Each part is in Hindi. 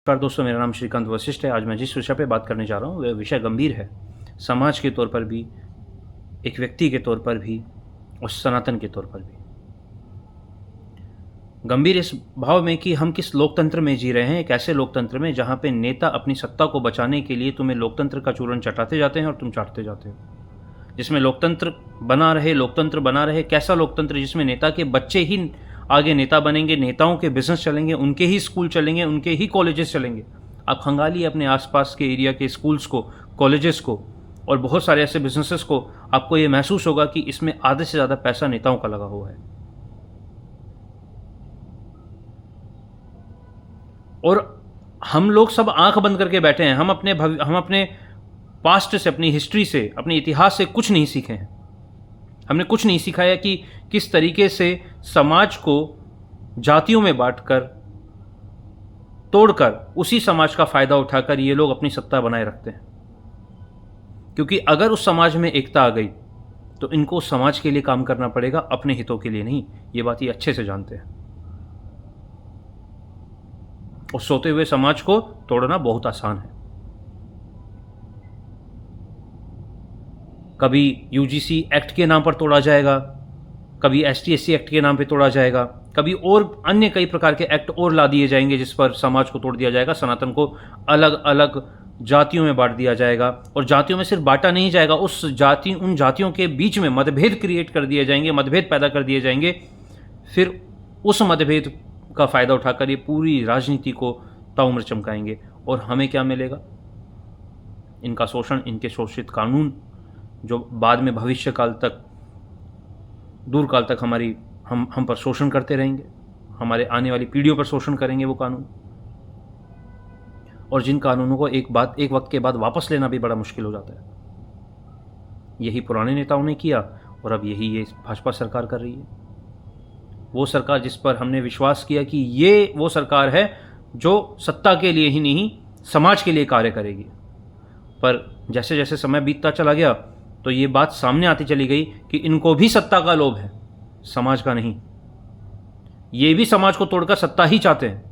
नमस्कार दोस्तों, मेरा नाम श्रीकांत वशिष्ठ है। आज मैं जिस विषय पे बात करने जा रहा हूँ वह विषय गंभीर है, समाज के तौर पर भी, एक व्यक्ति के तौर पर भी और सनातन के तौर पर भी। गंभीर इस भाव में कि हम किस लोकतंत्र में जी रहे हैं, एक ऐसे लोकतंत्र में जहाँ पे नेता अपनी सत्ता को बचाने के लिए तुम्हें लोकतंत्र का चूरन चटाते जाते हैं और तुम चाटते जाते हो। जिसमें लोकतंत्र बना रहे, कैसा लोकतंत्र जिसमें नेता के बच्चे ही आगे नेता बनेंगे, नेताओं के बिजनेस चलेंगे, उनके ही स्कूल चलेंगे, उनके ही कॉलेजेस चलेंगे। आप खंगालिए अपने आसपास के एरिया के स्कूल्स को, कॉलेजेस को और बहुत सारे ऐसे बिजनेसेस को, आपको ये महसूस होगा कि इसमें आधे से ज़्यादा पैसा नेताओं का लगा हुआ है। और हम लोग सब आंख बंद करके बैठे हैं। हम अपने पास्ट से, अपनी हिस्ट्री से, अपने इतिहास से कुछ नहीं सीखे हैं। हमने कुछ नहीं सिखाया कि किस तरीके से समाज को जातियों में बांटकर, तोड़कर, उसी समाज का फायदा उठाकर ये लोग अपनी सत्ता बनाए रखते हैं। क्योंकि अगर उस समाज में एकता आ गई तो इनको उस समाज के लिए काम करना पड़ेगा, अपने हितों के लिए नहीं। ये बात ये अच्छे से जानते हैं। और सोते हुए समाज को तोड़ना बहुत आसान है। कभी यूजीसी एक्ट के नाम पर तोड़ा जाएगा, कभी एसटी/एससी एक्ट के नाम पे तोड़ा जाएगा, कभी और अन्य कई प्रकार के एक्ट और ला दिए जाएंगे जिस पर समाज को तोड़ दिया जाएगा। सनातन को अलग अलग जातियों में बांट दिया जाएगा। और जातियों में सिर्फ बांटा नहीं जाएगा, उन जातियों के बीच में मतभेद क्रिएट कर दिए जाएंगे, मतभेद पैदा कर दिए जाएंगे। फिर उस मतभेद का फ़ायदा उठाकर ये पूरी राजनीति को ताउम्र चमकाएंगे। और हमें क्या मिलेगा? इनका शोषण, इनके शोषित कानून, जो बाद में भविष्य काल तक, दूर काल तक हम पर शोषण करते रहेंगे, हमारे आने वाली पीढ़ियों पर शोषण करेंगे वो कानून। और जिन कानूनों को एक वक्त के बाद वापस लेना भी बड़ा मुश्किल हो जाता है। यही पुराने नेताओं ने किया और अब ये भाजपा सरकार कर रही है। वो सरकार जिस पर हमने विश्वास किया कि ये वो सरकार है जो सत्ता के लिए ही नहीं, समाज के लिए कार्य करेगी। पर जैसे जैसे समय बीतता चला गया तो ये बात सामने आती चली गई कि इनको भी सत्ता का लोभ है, समाज का नहीं। ये भी समाज को तोड़कर सत्ता ही चाहते हैं।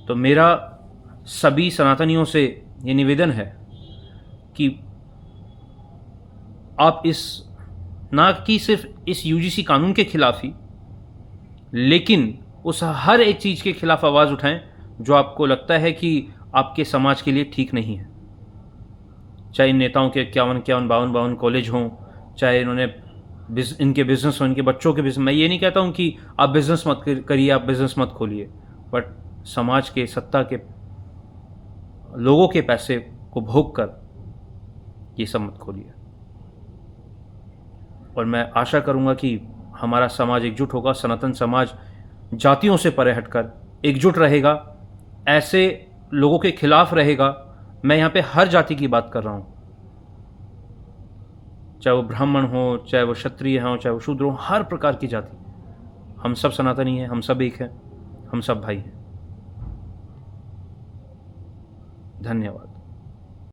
तो मेरा सभी सनातनियों से ये निवेदन है कि आप ना कि सिर्फ इस यूजीसी कानून के खिलाफ ही, लेकिन उस हर एक चीज़ के खिलाफ आवाज़ उठाएं जो आपको लगता है कि आपके समाज के लिए ठीक नहीं है। चाहे इन नेताओं के 51 कॉलेज हों, चाहे इनके बिजनेस हों, इनके बच्चों के बिजनेस। मैं ये नहीं कहता हूँ कि आप बिजनेस मत करिए, आप बिजनेस मत खोलिए, बट समाज के, सत्ता के लोगों के पैसे को भोग कर ये सब मत खोलिए। और मैं आशा करूँगा कि हमारा समाज एकजुट होगा, सनातन समाज जातियों से परे हटकर एकजुट रहेगा, ऐसे लोगों के खिलाफ रहेगा। मैं यहाँ पे हर जाति की बात कर रहा हूँ, चाहे वो ब्राह्मण हो, चाहे वो क्षत्रिय हों, चाहे वो शूद्र हो, हर प्रकार की जाति। हम सब सनातनी हैं, हम सब एक हैं, हम सब भाई हैं। धन्यवाद।